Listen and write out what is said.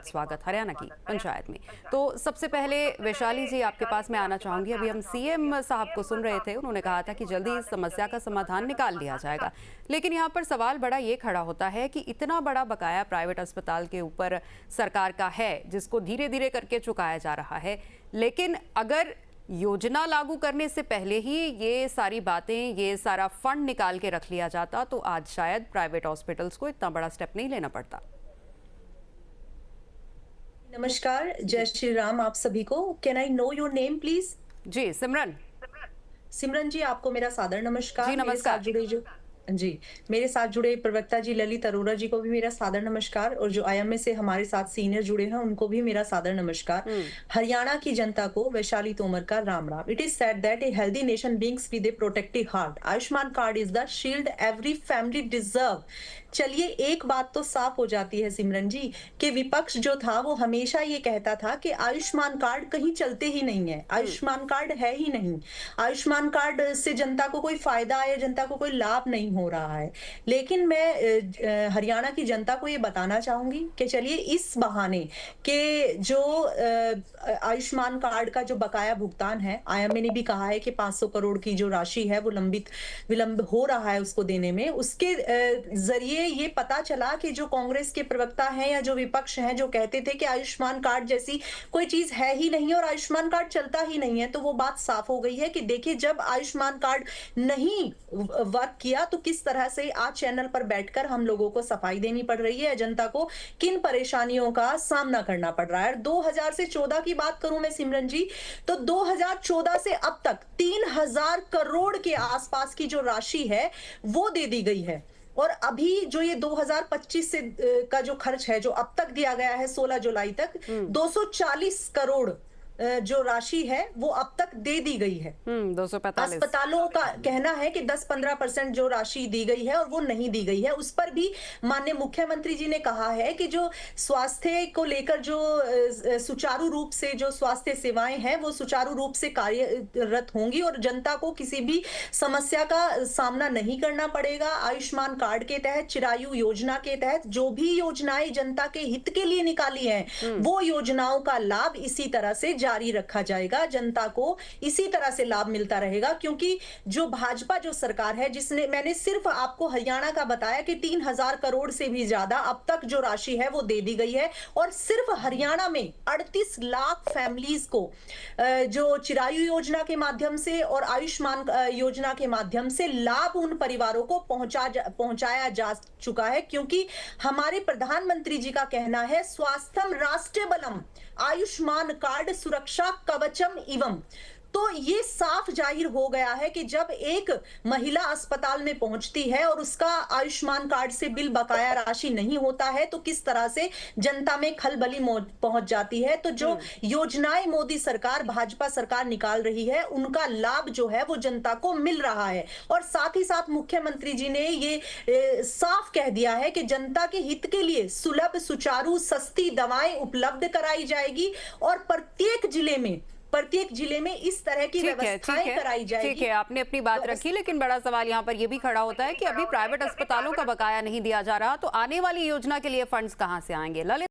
स्वागत हरियाणा की पंचायत में। तो सबसे पहले वैशाली जी आपके पास मैं आना चाहूंगी। अभी हम सीएम साहब को सुन रहे थे, उन्होंने कहा था कि जल्दी इस समस्या का समाधान निकाल लिया जाएगा, लेकिन यहाँ पर सवाल बड़ा ये खड़ा होता है कि इतना बड़ा बकाया प्राइवेट अस्पताल के ऊपर सरकार का है जिसको धीरे धीरे करके चुकाया जा रहा है, लेकिन अगर योजना लागू करने से पहले ही ये सारी बातें, ये सारा फंड निकाल के रख लिया जाता तो आज शायद प्राइवेट हॉस्पिटल्स को इतना बड़ा स्टेप नहीं लेना पड़ता। नमस्कार, जय श्री राम आप सभी को। Can I know your name please? जी सिमरन। सिमरन जी, आपको मेरा सादर नमस्कार। जी मेरे साथ नमस्कार। जुड़े जो जी मेरे साथ जुड़े प्रवक्ता जी ललित अरोरा जी को भी मेरा सादर नमस्कार, और जो आईएमए से हमारे साथ सीनियर जुड़े हैं उनको भी मेरा सादर नमस्कार। हरियाणा की जनता को वैशाली तोमर का Ram Ram. It is said that a healthy nation बिंग्स with A protective heart. Ayushman card is the shield every family deserve. चलिए, एक बात तो साफ हो जाती है सिमरन जी कि विपक्ष जो था वो हमेशा ये कहता था कि आयुष्मान कार्ड कहीं चलते ही नहीं है, आयुष्मान कार्ड है ही नहीं, आयुष्मान कार्ड से जनता को कोई फायदा या जनता को कोई लाभ नहीं हो रहा है। लेकिन मैं हरियाणा की जनता को ये बताना चाहूंगी कि चलिए इस बहाने के जो आयुष्मान कार्ड का जो बकाया भुगतान है, आईएमए ने भी कहा है कि 500 करोड़ की जो राशि है वो विलंब हो रहा है उसको देने में। उसके जरिए ये पता चला कि जो कांग्रेस के प्रवक्ता हैं या जो विपक्ष हैं जो कहते थे कि आयुष्मान कार्ड जैसी कोई चीज है ही नहीं और आयुष्मान कार्ड चलता ही नहीं है, तो वो बात साफ हो गई है कि देखिए जब आयुष्मान कार्ड नहीं वर्क किया तो किस तरह से आज चैनल पर बैठकर हम लोगों को सफाई देनी पड़ रही है, जनता को किन परेशानियों का सामना करना पड़ रहा है। 2000 से 14 की बात करूं मैं सिमरन जी, तो 2014 से अब तक 3000 करोड़ के आसपास की जो राशि है वो दे दी गई है। और अभी जो ये 2025 से का जो खर्च है जो अब तक दिया गया है 16 जुलाई तक, 240 करोड़ जो राशि है वो अब तक दे दी गई है। 245। अस्पतालों का कहना है कि 10-15% जो राशि दी गई है और वो नहीं दी गई है। उस पर भी माननीय मुख्यमंत्री जी ने कहा है कि जो स्वास्थ्य को लेकर जो सुचारू रूप से जो स्वास्थ्य सेवाएं हैं वो सुचारू रूप से कार्यरत होंगी और जनता को किसी भी समस्या का सामना नहीं करना पड़ेगा। आयुष्मान कार्ड के तहत, चिरायु योजना के तहत जो भी योजनाएं जनता के हित के लिए निकाली हैं वो योजनाओं का लाभ इसी तरह से जारी रखा जाएगा, जनता को इसी तरह से लाभ मिलता रहेगा। क्योंकि जो भाजपा जो सरकार है जिसने, मैंने सिर्फ आपको हरियाणा का बताया कि 3000 करोड़ से भी ज्यादा अब तक जो राशि है वो दे दी गई है, और सिर्फ हरियाणा में 38 लाख फैमिलीज को जो चिरायु योजना के माध्यम से और आयुष्मान योजना के माध्यम से लाभ उन परिवारों को पहुंचाया जा चुका है। क्योंकि हमारे प्रधानमंत्री जी का कहना है स्वास्थ्यम राष्ट्रीय बलम आयुष्मान कार्ड सुरक्षा कवचम इवम। तो ये साफ जाहिर हो गया है कि जब एक महिला अस्पताल में पहुंचती है और उसका आयुष्मान कार्ड से बिल बकाया राशि नहीं होता है तो किस तरह से जनता में खलबली पहुंच जाती है। तो जो योजनाएं मोदी सरकार, भाजपा सरकार निकाल रही है उनका लाभ जो है वो जनता को मिल रहा है। और साथ ही साथ मुख्यमंत्री जी ने ये साफ कह दिया है कि जनता के हित के लिए सुलभ, सुचारू, सस्ती दवाएं उपलब्ध कराई जाएगी और प्रत्येक जिले में इस तरह की व्यवस्थाएं कराई जाएगी। ठीक है, आपने अपनी बात रखी, लेकिन बड़ा सवाल यहाँ पर यह भी खड़ा होता है कि अभी प्राइवेट अस्पतालों का बकाया नहीं दिया जा रहा, तो आने वाली योजना के लिए फंड्स कहां से आएंगे? ललित।